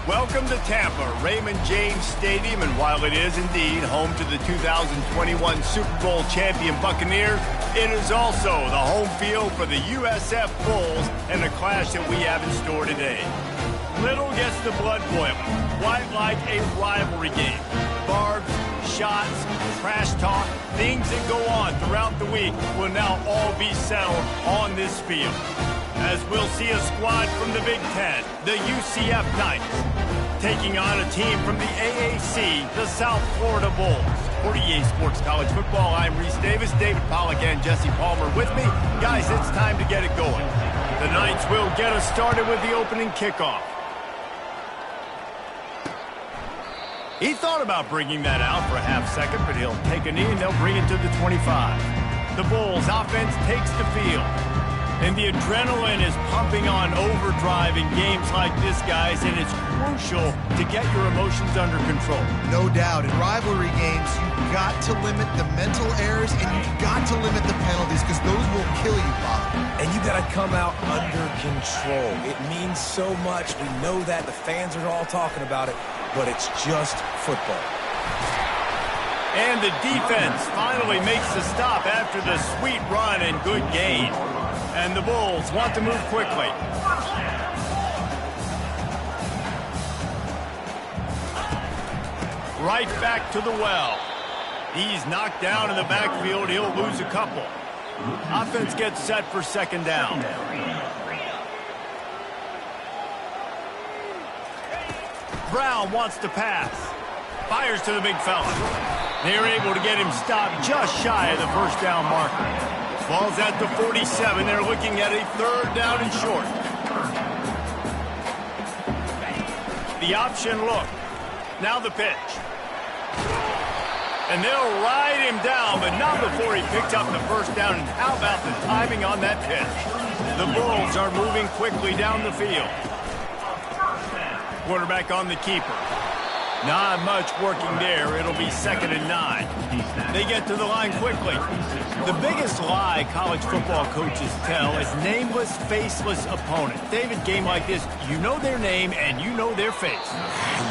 Welcome to Tampa, Raymond James Stadium, and while it is indeed home to the 2021 Super Bowl champion Buccaneers, it is also the home field for the USF Bulls and the clash that we have in store today. Little gets the blood boiling, quite like a rivalry game. Barbs, shots, trash talk, things that go on throughout the week will now all be settled on this field. As we'll see a squad from the Big Ten, the UCF Knights, taking on a team from the AAC, the South Florida Bulls. For EA Sports College Football, I'm Reese Davis, David Pollack, and Jesse Palmer with me. Guys, it's time to get it going. The Knights will get us started with the opening kickoff. He thought about bringing that out for a half second, but he'll take a knee and they'll bring it to the 25. The Bulls offense takes the field. And the adrenaline is pumping on overdrive in games like this, guys, and it's crucial to get your emotions under control. No doubt. In rivalry games, you've got to limit the mental errors and you've got to limit the penalties because those will kill you, Bob. And you got to come out under control. It means so much. We know that. The fans are all talking about it, but it's just football. And the defense finally makes the stop after the sweet run and good gain. And the Bulls want to move quickly. Right back to the well. He's knocked down in the backfield. He'll lose a couple. Offense gets set for second down. Brown wants to pass. Fires to the big fella. They're able to get him stopped just shy of the first down marker. Ball's at the 47. They're looking at a third down and short. The option look. Now the pitch. And they'll ride him down, but not before he picked up the first down. And how about the timing on that pitch? The Bulls are moving quickly down the field. Quarterback on the keeper. Not much working there. It'll be 2nd and 9. They get to the line quickly. The biggest lie college football coaches tell is nameless, faceless opponent. David, game like this, you know their name and you know their face.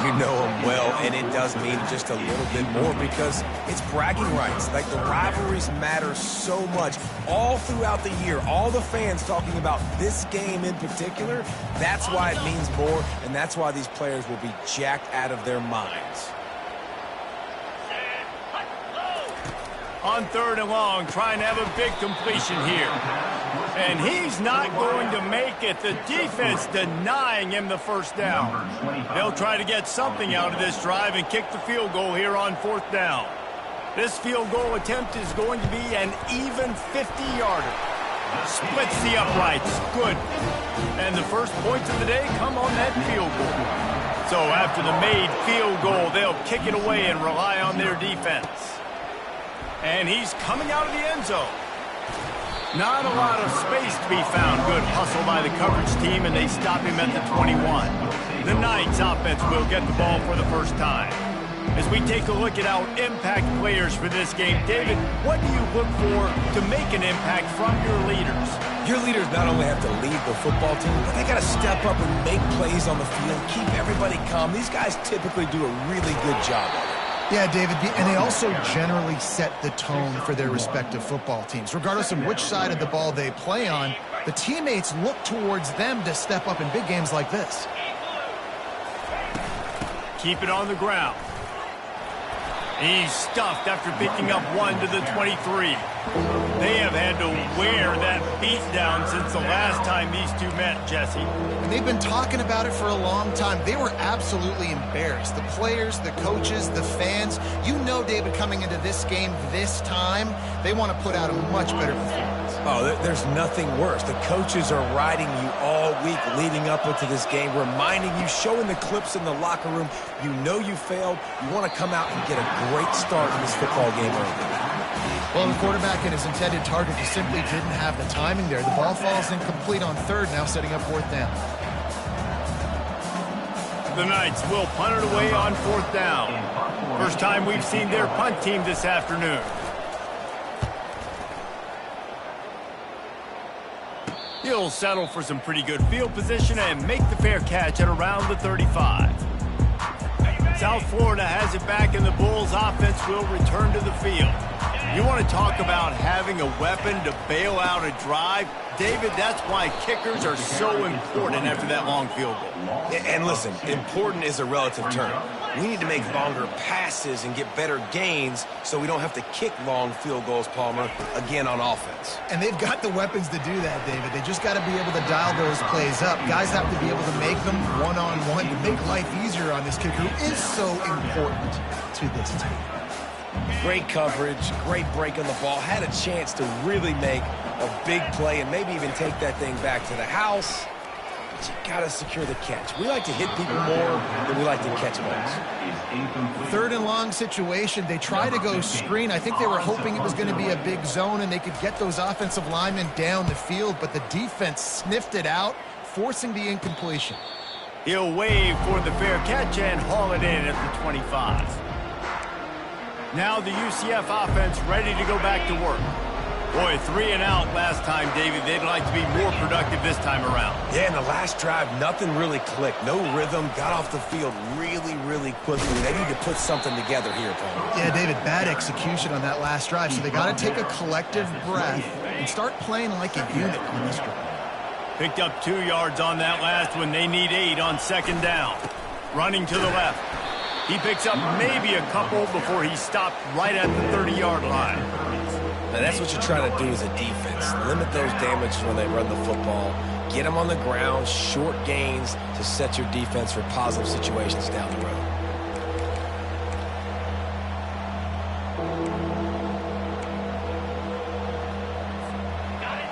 You know them well, and it does mean just a little bit more because it's bragging rights. Like, the rivalries matter so much all throughout the year. All the fans talking about this game in particular, that's why it means more, and that's why these players will be jacked out of their minds. On 3rd and long, trying to have a big completion here. And he's not going to make it. The defense denying him the first down. They'll try to get something out of this drive and kick the field goal here on 4th down. This field goal attempt is going to be an even 50-yarder. Splits the uprights. Good. And the first points of the day come on that field goal. So after the made field goal, they'll kick it away and rely on their defense. And he's coming out of the end zone. Not a lot of space to be found. Good hustle by the coverage team, and they stop him at the 21. The Knights offense will get the ball for the first time. As we take a look at our impact players for this game, David, what do you look for to make an impact from your leaders? Your leaders not only have to lead the football team, but they got to step up and make plays on the field, keep everybody calm. These guys typically do a really good job of it. Yeah, David, and they also generally set the tone for their respective football teams. Regardless of which side of the ball they play on, the teammates look towards them to step up in big games like this. Keep it on the ground. He's stuffed after picking up one to the 23. They have had to wear that beatdown since the last time these two met, Jesse. And they've been talking about it for a long time. They were absolutely embarrassed. The players, the coaches, the fans. You know, David, coming into this game this time, they want to put out a much better performance. Oh, there's nothing worse. The coaches are riding you all week leading up into this game, reminding you, showing the clips in the locker room. You know you failed. You want to come out and get a great start in this football game early. Well, the quarterback and his intended target just simply didn't have the timing there. The ball falls incomplete on 3rd, now setting up 4th down. The Knights will punt it away on 4th down. First time we've seen their punt team this afternoon. He'll settle for some pretty good field position and make the fair catch at around the 35. South Florida has it back, and the Bulls offense will return to the field. You want to talk about having a weapon to bail out a drive? David, that's why kickers are so important after that long field goal. And listen, important is a relative term. We need to make longer passes and get better gains so we don't have to kick long field goals, Palmer, again on offense. And they've got the weapons to do that, David. They just got to be able to dial those plays up. Guys have to be able to make them one-on-one to make life easier on this kicker, who is so important to this team. Great coverage, great break on the ball, had a chance to really make a big play and maybe even take that thing back to the house. But you got to secure the catch. We like to hit people more than we like to catch balls. Third and long situation. They try to go screen. I think they were hoping it was going to be a big zone and they could get those offensive linemen down the field, but the defense sniffed it out, forcing the incompletion. He'll wave for the fair catch and haul it in at the 25. Now the UCF offense ready to go back to work. Boy, 3 and out last time, David. They'd like to be more productive this time around. Yeah, in the last drive, nothing really clicked. No rhythm, got off the field really quickly. They need to put something together here, Paul. Yeah, David, bad execution on that last drive. So they got to take a collective breath and start playing like a unit on this drive. Picked up 2 yards on that last one. They need 8 on second down. Running to the left. He picks up maybe a couple before he stopped right at the 30-yard line. Now that's what you're trying to do as a defense. Limit those damages when they run the football. Get them on the ground, short gains to set your defense for positive situations down the road.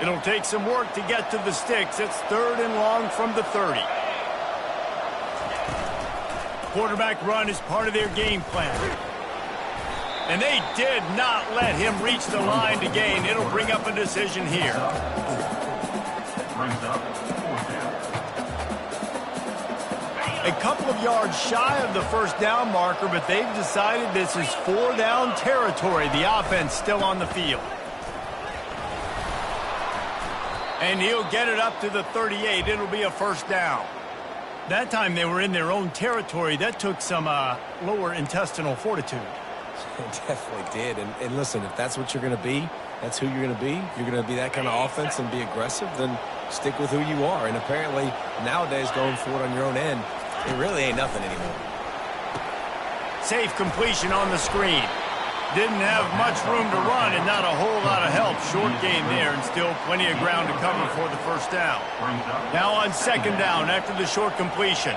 It'll take some work to get to the sticks. It's 3rd and long from the 30. Quarterback run is part of their game plan. And they did not let him reach the line to gain. It'll bring up a decision here. A couple of yards shy of the first down marker, but they've decided this is 4 down territory. The offense still on the field. And he'll get it up to the 38. It'll be a first down. That time they were in their own territory. That took some lower intestinal fortitude. It definitely did. And listen, if that's what you're going to be, that's who you're going to be. If you're going to be that kind of offense and be aggressive, then stick with who you are. And apparently, nowadays, going for it on your own end, it really ain't nothing anymore. Safe completion on the screen. Didn't have much room to run and not a whole lot of help. Short gain there and still plenty of ground to cover for the first down. Now on second down after the short completion.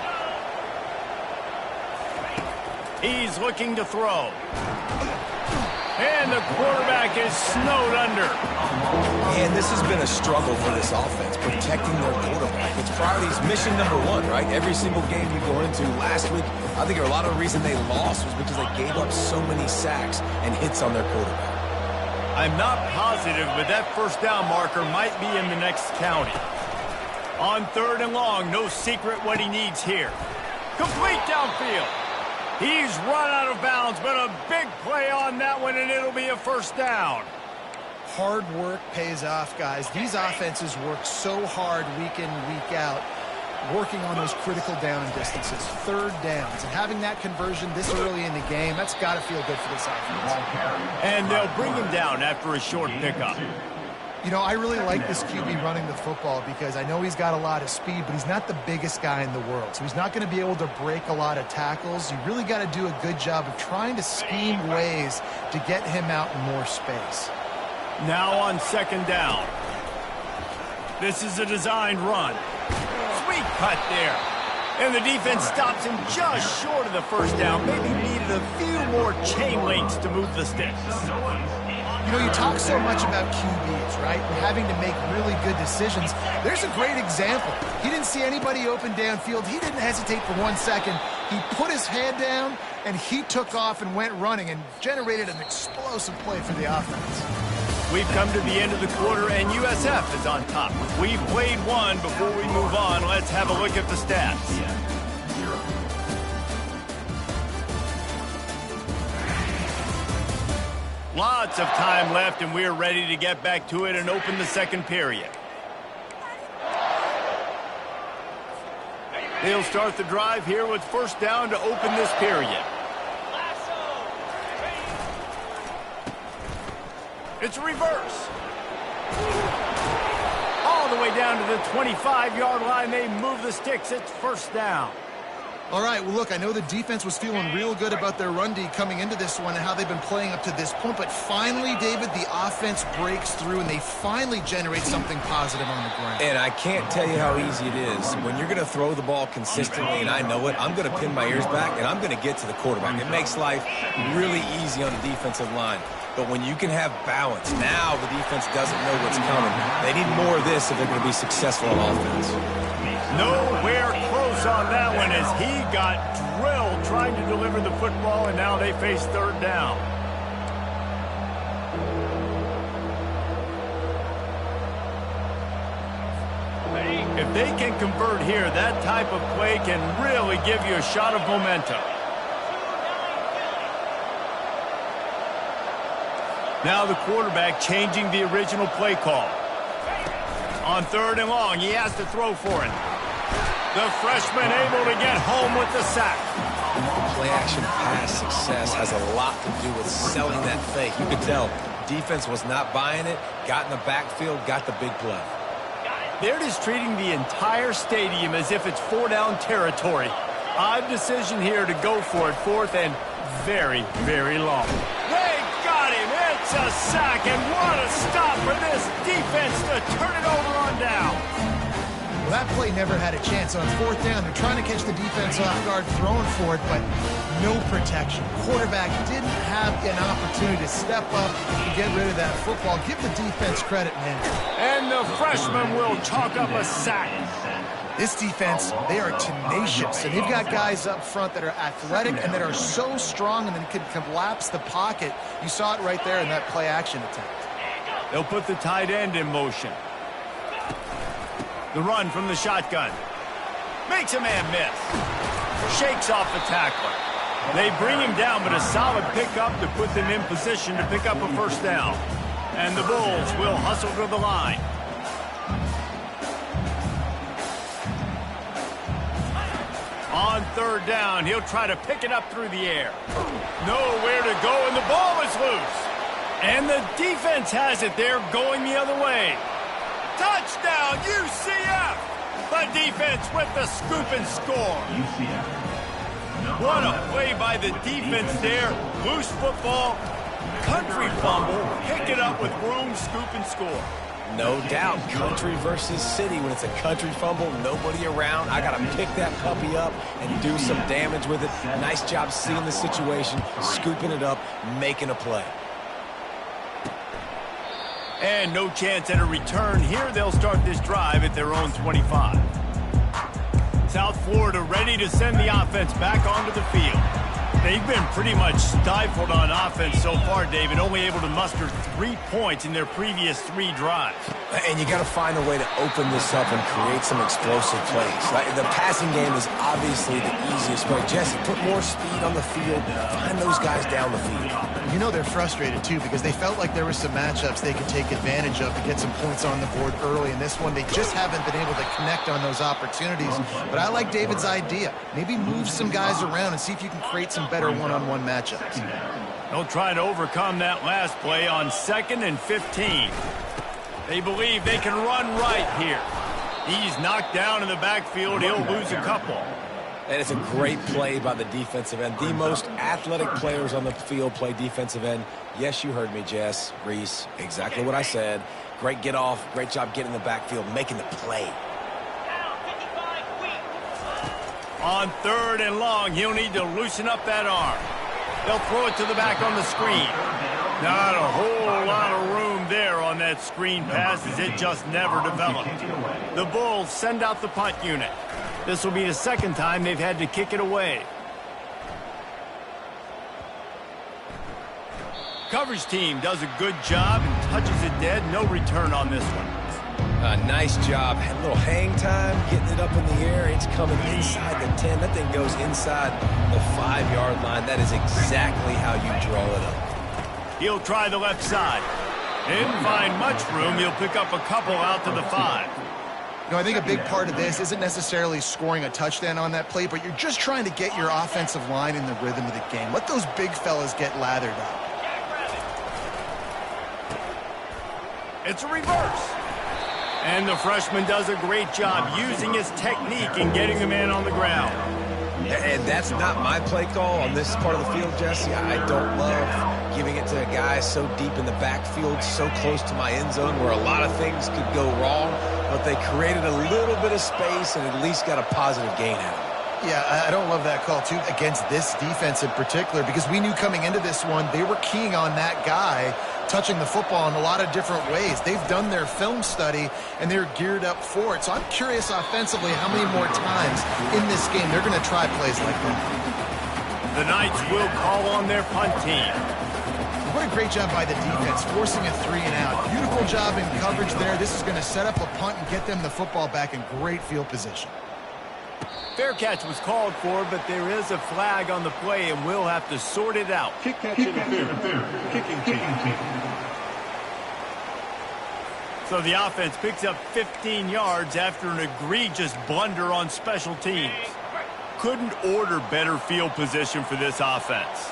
He's looking to throw. And the quarterback is snowed under. And this has been a struggle for this offense, protecting their quarterback. It's priorities mission number 1, right? Every single game we go into last week, I think a lot of the reason they lost was because they gave up so many sacks and hits on their quarterback. I'm not positive, but that first down marker might be in the next county. On 3rd and long, no secret what he needs here. Complete downfield. He's run out of bounds, but a big play on that one, and it'll be a first down. Hard work pays off, guys. These offenses work so hard week in, week out, working on those critical down and distances, 3rd downs. And having that conversion this early in the game, that's got to feel good for this offense. And they'll bring him down after a short pickup. You know, I really like this QB running the football because I know he's got a lot of speed, but he's not the biggest guy in the world. So he's not going to be able to break a lot of tackles. You really got to do a good job of trying to scheme ways to get him out in more space. Now on second down. This is a designed run. Sweet cut there. And the defense stops him just short of the first down. Maybe needed a few more chain links to move the sticks. You know, you talk so much about QBs, right? And having to make really good decisions. There's a great example. He didn't see anybody open downfield. He didn't hesitate for 1 second. He put his head down, and he took off and went running and generated an explosive play for the offense. We've come to the end of the quarter, and USF is on top. We've played one. Before we move on, let's have a look at the stats. Lots of time left, and we're ready to get back to it and open the second period. They'll start the drive here with first down to open this period. It's a reverse. All the way down to the 25-yard line. They move the sticks. It's first down. All right, well, look, I know the defense was feeling real good about their run D coming into this one and how they've been playing up to this point, but finally, David, the offense breaks through and they finally generate something positive on the ground. And I can't tell you how easy it is. When you're going to throw the ball consistently, and I know it, I'm going to pin my ears back and I'm going to get to the quarterback. It makes life really easy on the defensive line. But when you can have balance, now the defense doesn't know what's coming. They need more of this if they're going to be successful on offense. Nowhere close on that one as he got drilled trying to deliver the football, and now they face third down. If they can convert here, that type of play can really give you a shot of momentum. Now the quarterback changing the original play call. On third and long, he has to throw for it. The freshman able to get home with the sack. Play-action pass success has a lot to do with selling that fake. You could tell defense was not buying it, got in the backfield, got the big play. They're just treating the entire stadium as if it's four-down territory. Odd decision here to go for it, fourth and very, very long. They got him. It's a sack, and what a stop for this defense to turn it over on down. Well, that play never had a chance. On fourth down, they're trying to catch the defense off guard, throwing for it, but no protection. Quarterback didn't have an opportunity to step up and get rid of that football. Give the defense credit, man. And the freshman will chalk up a sack. This defense, they are tenacious, and they've got guys up front that are athletic and that are so strong and then can collapse the pocket. You saw it right there in that play-action attempt. They'll put the tight end in motion. The run from the shotgun. Makes a man miss. Shakes off the tackler. They bring him down, but a solid pickup to put them in position to pick up a first down. And the Bulls will hustle to the line. On third down, he'll try to pick it up through the air. Nowhere to go, and the ball is loose. And the defense has it there, going the other way. Touchdown, UCF! The defense with the scoop and score. What a play by the defense there. Loose football, country fumble, pick it up with room, scoop and score. No doubt, country versus city. When it's a country fumble, nobody around. I got to pick that puppy up and do some damage with it. Nice job seeing the situation, scooping it up, making a play. And no chance at a return here. They'll start this drive at their own 25. South Florida ready to send the offense back onto the field. They've been pretty much stifled on offense so far, David, only able to muster 3 points in their previous 3 drives. And you got to find a way to open this up and create some explosive plays. The passing game is obviously the easiest way. Jesse, put more speed on the field. Find those guys down the field. You know they're frustrated, too, because they felt like there were some matchups they could take advantage of to get some points on the board early. In this one, they just haven't been able to connect on those opportunities. But I like David's idea. Maybe move some guys around and see if you can create some better one-on-one matchups. They'll try to overcome that last play on 2nd and 15. They believe they can run right here. He's knocked down in the backfield. He'll lose a couple. And it's a great play by the defensive end. The most athletic players on the field play defensive end. Yes, you heard me, Jess, Reese. Exactly what I said. Great get off. Great job getting in the backfield, making the play. On 3rd and long, he'll need to loosen up that arm. They'll throw it to the back on the screen. Not a whole lot of room there on that screen pass as it just never developed. The Bulls send out the punt unit. This will be the 2nd time they've had to kick it away. Coverage team does a good job and touches it dead. No return on this one. Nice job. A little hang time, getting it up in the air. It's coming inside the 10. That thing goes inside the 5-yard line. That is exactly how you draw it up. He'll try the left side. Didn't find much room. He'll pick up a couple out to the 5. I think a big part of this isn't necessarily scoring a touchdown on that play, but you're just trying to get your offensive line in the rhythm of the game. Let those big fellas get lathered up. It's a reverse. And the freshman does a great job using his technique and getting the man on the ground. And that's not my play call on this part of the field, Jesse. I don't love giving it to a guy so deep in the backfield, so close to my end zone where a lot of things could go wrong, but they created a little bit of space and at least got a positive gain out of it. Yeah, I don't love that call, too, against this defense in particular, because we knew coming into this one they were keying on that guy touching the football in a lot of different ways. They've done their film study, and they're geared up for it. So I'm curious offensively how many more times in this game they're going to try plays like that. The Knights will call on their punt team. What a great job by the defense, forcing a 3-and-out. Beautiful job in coverage there. This is going to set up a punt and get them the football back in great field position. Fair catch was called for, but there is a flag on the play, and we'll have to sort it out. Kick catch interference. Kicking team. So the offense picks up 15 yards after an egregious blunder on special teams. Couldn't order better field position for this offense.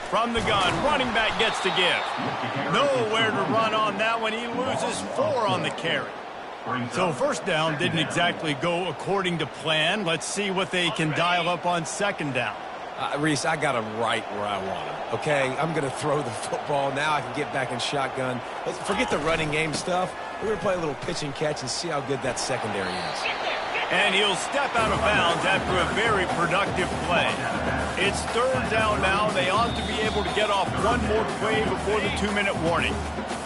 From the gun, running back gets to give. Nowhere to run on that one. He loses 4 on the carry. So first down didn't exactly go according to plan. Let's see what they can dial up on second down. Reese, I got him right where I want him, okay? I'm going to throw the football. Now I can get back in shotgun. Let's forget the running game stuff. We're going to play a little pitch and catch and see how good that secondary is. And he'll step out of bounds after a very productive play. It's third down now. They ought to be able to get off one more play before the 2-minute warning.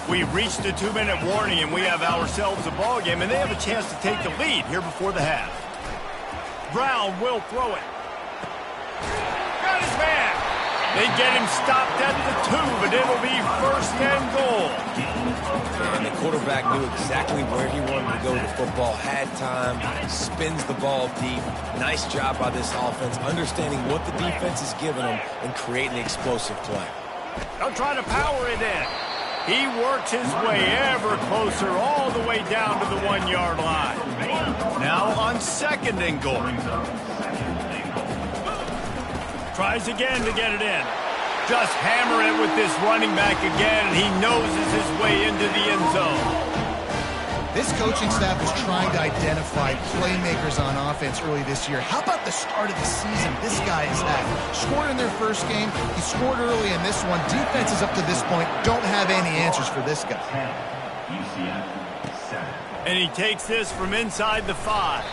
We've reached the 2-minute warning, and we have ourselves a ball game, and they have a chance to take the lead here before the half. Brown will throw it. Got his man. They get him stopped at the 2, but it'll be first and goal. And the quarterback knew exactly where he wanted to go with the football, had time, spins the ball deep. Nice job by this offense, understanding what the defense is giving them and creating an explosive play. They'll try to power it in. He works his way ever closer all the way down to the 1-yard line. Now on second and goal. Tries again to get it in. Just hammer it with this running back again, and he noses his way into the end zone. This coaching staff is trying to identify playmakers on offense early this year. How about the start of the season this guy has had? Scored in their first game. He scored early in this one. Defenses up to this point don't have any answers for this guy. And he takes this from inside the 5.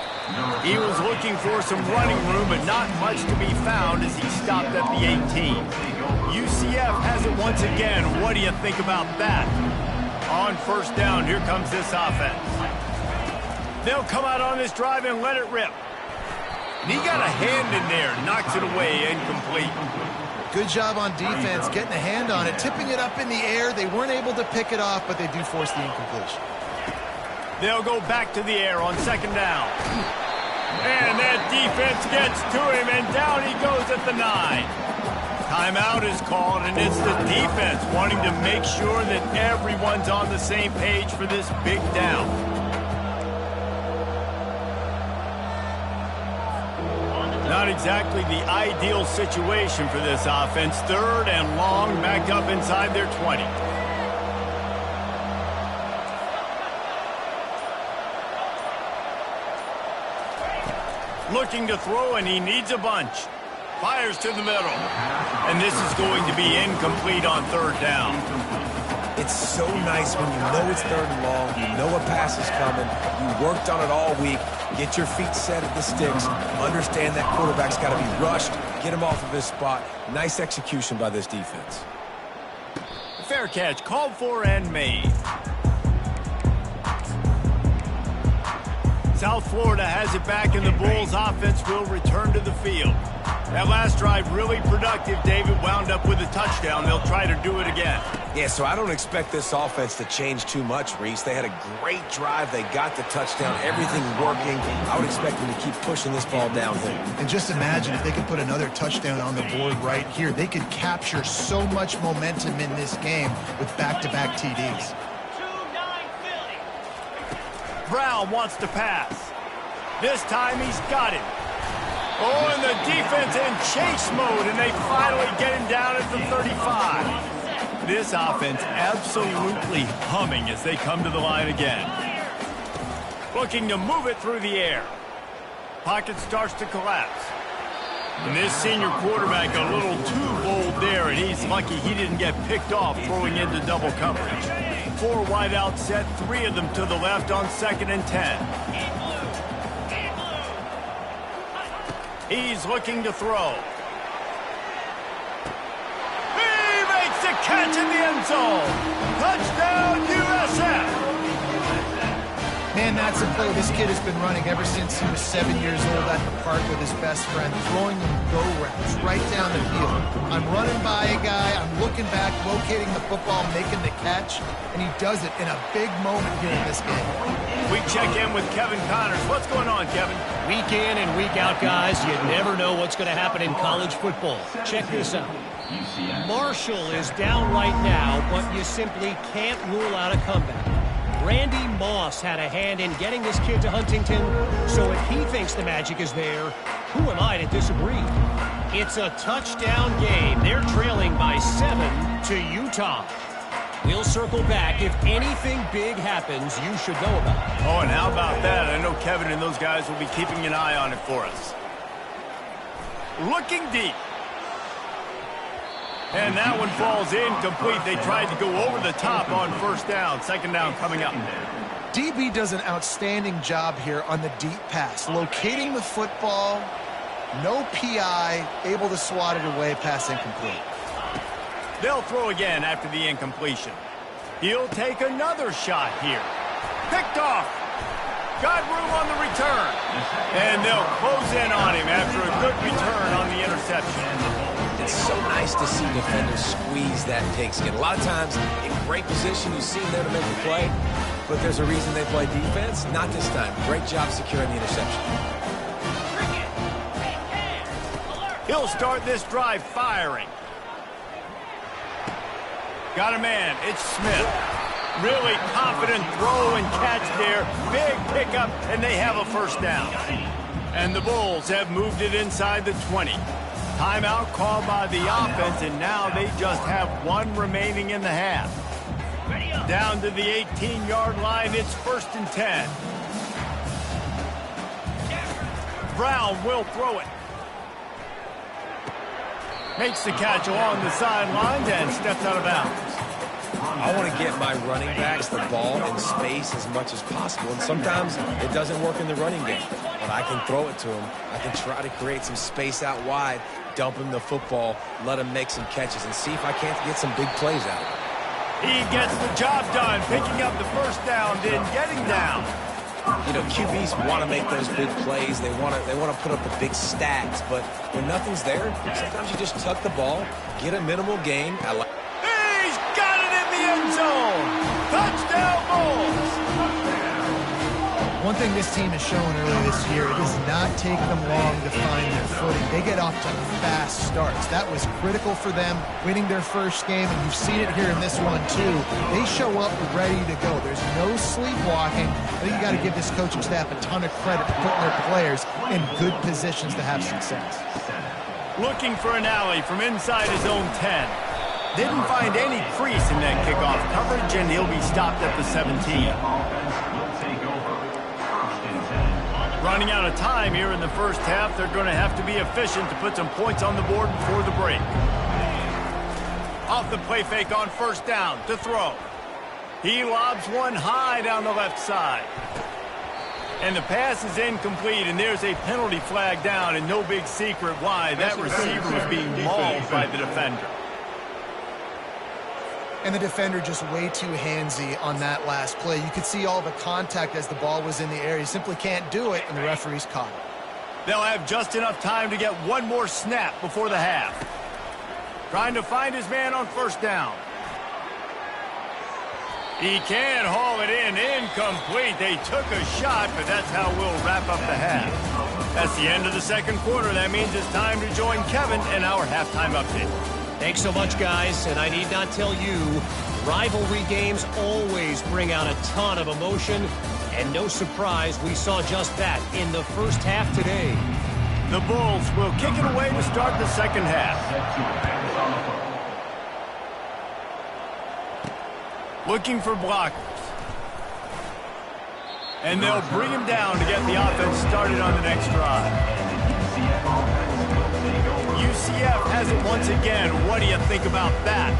He was looking for some running room, but not much to be found as he stopped at the 18. UCF has it once again. What do you think about that? On first down, here comes this offense. They'll come out on this drive and let it rip. And he got a hand in there, knocks it away, incomplete. Good job on defense, getting a hand on it, tipping it up in the air. They weren't able to pick it off, but they do force the incompletion. They'll go back to the air on second down. And that defense gets to him, and down he goes at the 9. Timeout is called, and it's the defense wanting to make sure that everyone's on the same page for this big down. Not exactly the ideal situation for this offense. Third and long, back up inside their 20. Looking to throw, and he needs a bunch. Fires to the middle. And this is going to be incomplete on third down. It's so nice when you know it's third and long, you know a pass is coming, you worked on it all week, get your feet set at the sticks, understand that quarterback's got to be rushed, get him off of his spot. Nice execution by this defense. Fair catch, called for and made. South Florida has it back, and the Bulls offense will return to the field. That last drive really productive. David wound up with a touchdown. They'll try to do it again. Yeah, so I don't expect this offense to change too much, Reese. They had a great drive. They got the touchdown. Everything working. I would expect them to keep pushing this ball downhill. And just imagine if they could put another touchdown on the board right here. They could capture so much momentum in this game with back-to-back TDs. Brown wants to pass. This time he's got him. Oh, and the defense in chase mode, and they finally get him down at the 35. This offense absolutely humming as they come to the line again. Looking to move it through the air. Pocket starts to collapse. And this senior quarterback a little too bold there, and he's lucky he didn't get picked off throwing into double coverage. 4 wide out set, 3 of them to the left on 2nd and 10. He's looking to throw. He makes the catch in the end zone. Touchdown, USF. Man, that's a play this kid has been running ever since he was 7 years old at the park with his best friend, throwing go routes right down the field. I'm running by a guy, I'm looking back, locating the football, making the catch, and he does it in a big moment here in this game. We check in with Kevin Connors. What's going on, Kevin? Week in and week out, guys, you never know what's going to happen in college football. Check this out. Marshall is down right now, but you simply can't rule out a comeback. Randy Moss had a hand in getting this kid to Huntington, so if he thinks the magic is there, who am I to disagree? It's a touchdown game. They're trailing by 7 to Utah. We'll circle back. If anything big happens, you should know about it. Oh, and how about that? I know Kevin and those guys will be keeping an eye on it for us. Looking deep. And that one falls incomplete. They tried to go over the top on 1st down. 2nd down coming up. DB does an outstanding job here on the deep pass. Locating the football, no PI, able to swat it away, pass incomplete. They'll throw again after the incompletion. He'll take another shot here. Picked off. Got room on the return. And they'll close in on him after a good return on the interception. It's so nice to see defenders squeeze that pigskin. A lot of times, in great position, you see them there to make the play, but there's a reason they play defense. Not this time. Great job securing the interception. He'll start this drive firing. Got a man. It's Smith. Really confident throw and catch there. Big pickup, and they have a 1st down. And the Bulls have moved it inside the 20. Timeout called by the offense, and now they just have 1 remaining in the half. Down to the 18-yard line, it's 1st and 10. Brown will throw it. Makes the catch along the sidelines and steps out of bounds. I want to get my running backs the ball in space as much as possible, and sometimes it doesn't work in the running game, but I can throw it to them. I can try to create some space out wide, dump him the football, let him make some catches, and see if I can't get some big plays out of it. He gets the job done, picking up the 1st down, then getting down. You know, QBs want to make those big plays. They want to put up the big stats, but when nothing's there, sometimes you just tuck the ball, get a minimal gain. He's got it in the end zone. Touchdown, Bulls. One thing this team has shown earlier this year, it does not take them long to find their footing. They get off to fast starts. That was critical for them, winning their 1st game, and you've seen it here in this one too. They show up ready to go. There's no sleepwalking. I think you got to give this coaching staff a ton of credit for putting their players in good positions to have success. Looking for an alley from inside his own 10. Didn't find any crease in that kickoff coverage, and he'll be stopped at the 17. Running out of time here in the 1st half. They're going to have to be efficient to put some points on the board before the break. Off the play fake on 1st down to throw. He lobs one high down the left side. And the pass is incomplete, and there's a penalty flag down, and no big secret why. That receiver was being mauled by the defender. And the defender just way too handsy on that last play. You could see all the contact as the ball was in the air. He simply can't do it, and the referee's caught it. They'll have just enough time to get 1 more snap before the half. Trying to find his man on 1st down. He can haul it in. Incomplete. They took a shot, but that's how we'll wrap up the half. That's the end of the 2nd quarter. That means it's time to join Kevin in our halftime update. Thanks so much, guys. And I need not tell you, rivalry games always bring out a ton of emotion. And no surprise, we saw just that in the first half today. The Bulls will kick it away to start the second half. Looking for blockers. And they'll bring him down to get the offense started on the next drive. UCF has it once again. What do you think about that?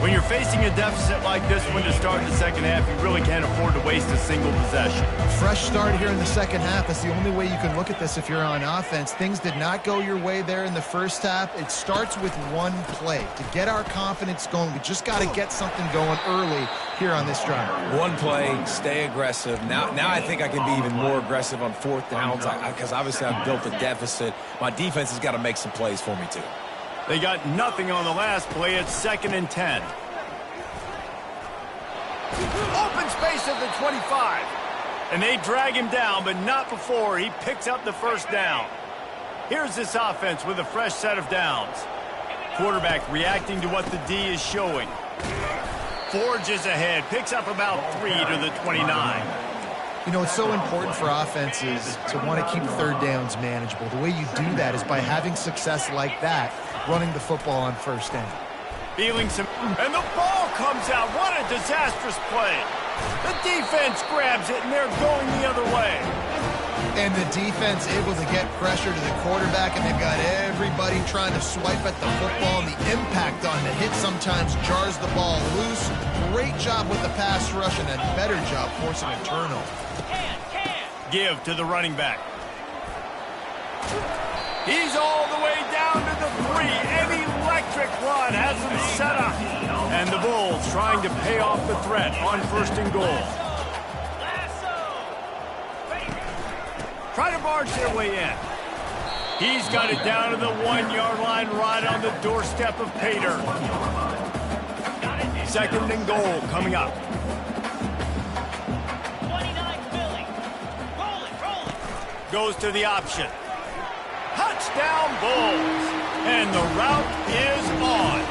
When you're facing a deficit like this one to start the second half, you really can't afford to waste a single possession. Fresh start here in the second half. That's the only way you can look at this if you're on offense. Things did not go your way there in the first half. It starts with one play. To get our confidence going, we just got to get something going early here on this drive. One play, stay aggressive. Now I think I can be even more aggressive on fourth downs because obviously I've built a deficit. My defense has got to make some plays for me too. They got nothing on the last play. It's 2nd and 10. Open space at the 25. And they drag him down, but not before he picks up the first down. Here's this offense with a fresh set of downs. Quarterback reacting to what the D is showing. Forges ahead, picks up about 3 to the 29. You know, it's so important for offenses to want to keep third downs manageable. The way you do that is by having success like that, running the football on first down. Feeling some, and the ball comes out. What a disastrous play. The defense grabs it, and they're going the other way. And the defense able to get pressure to the quarterback, and they've got everybody trying to swipe at the football, and the impact on the hit sometimes jars the ball loose. Great job with the pass rush, and a better job forcing a turnover. Give to the running back. He's all the way down to the 3. An electric run has him set up. And the Bulls trying to pay off the threat on 1st and goal. Try to barge their way in. He's got it down to the 1-yard line right on the doorstep of Pater. 2nd and goal coming up. Goes to the option. Touchdown Bulls. And the route is on.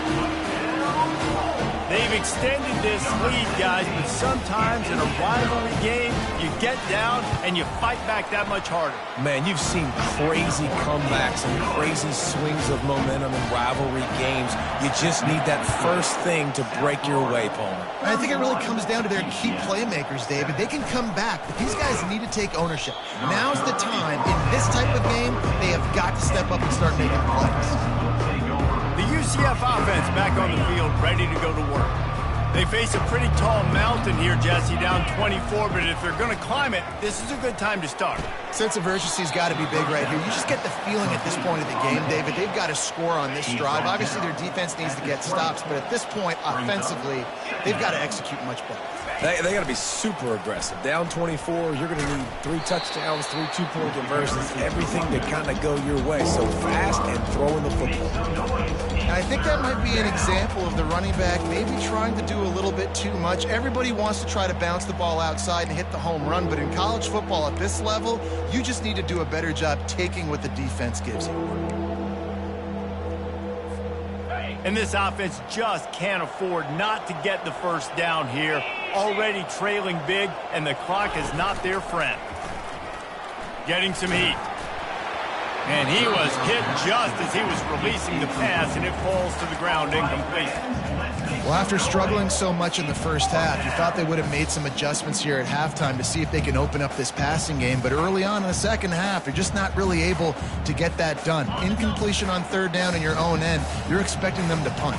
They've extended this lead, guys, but sometimes in a rivalry game, you get down and you fight back that much harder. Man, you've seen crazy comebacks and crazy swings of momentum in rivalry games. You just need that first thing to break your way, Palmer. I think it really comes down to their key playmakers, David. They can come back, but these guys need to take ownership. Now's the time. In this type of game, they have got to step up and start making plays. The UCF offense back on the field, ready to go to work. They face a pretty tall mountain here, Jesse, down 24, but if they're going to climb it, this is a good time to start. Sense of urgency's got to be big right here. You just get the feeling at this point of the game, David, they've got to score on this drive. Obviously, their defense needs to get stops, but at this point, offensively, they've got to execute much better. They got to be super aggressive. Down 24, you're going to need 3 touchdowns, 3 two-point conversions, everything to kind of go your way. So fast and throwing the football. And I think that might be an example of the running back maybe trying to do a little bit too much. Everybody wants to try to bounce the ball outside and hit the home run, but in college football at this level, you just need to do a better job taking what the defense gives you. And this offense just can't afford not to get the first down here. Already trailing big, and the clock is not their friend. Getting some heat. And he was hit just as he was releasing the pass, and it falls to the ground incomplete. Well, after struggling so much in the first half, you thought they would have made some adjustments here at halftime to see if they can open up this passing game. But early on in the second half, they're just not really able to get that done. Incompletion on 3rd down in your own end, you're expecting them to punt.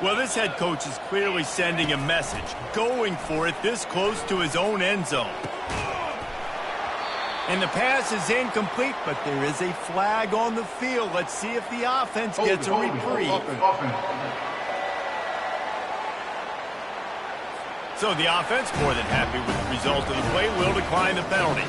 Well, this head coach is clearly sending a message, going for it this close to his own end zone. And the pass is incomplete, but there is a flag on the field. Let's see if the offense gets a reprieve. So the offense, more than happy with the result of the play, will decline the penalty.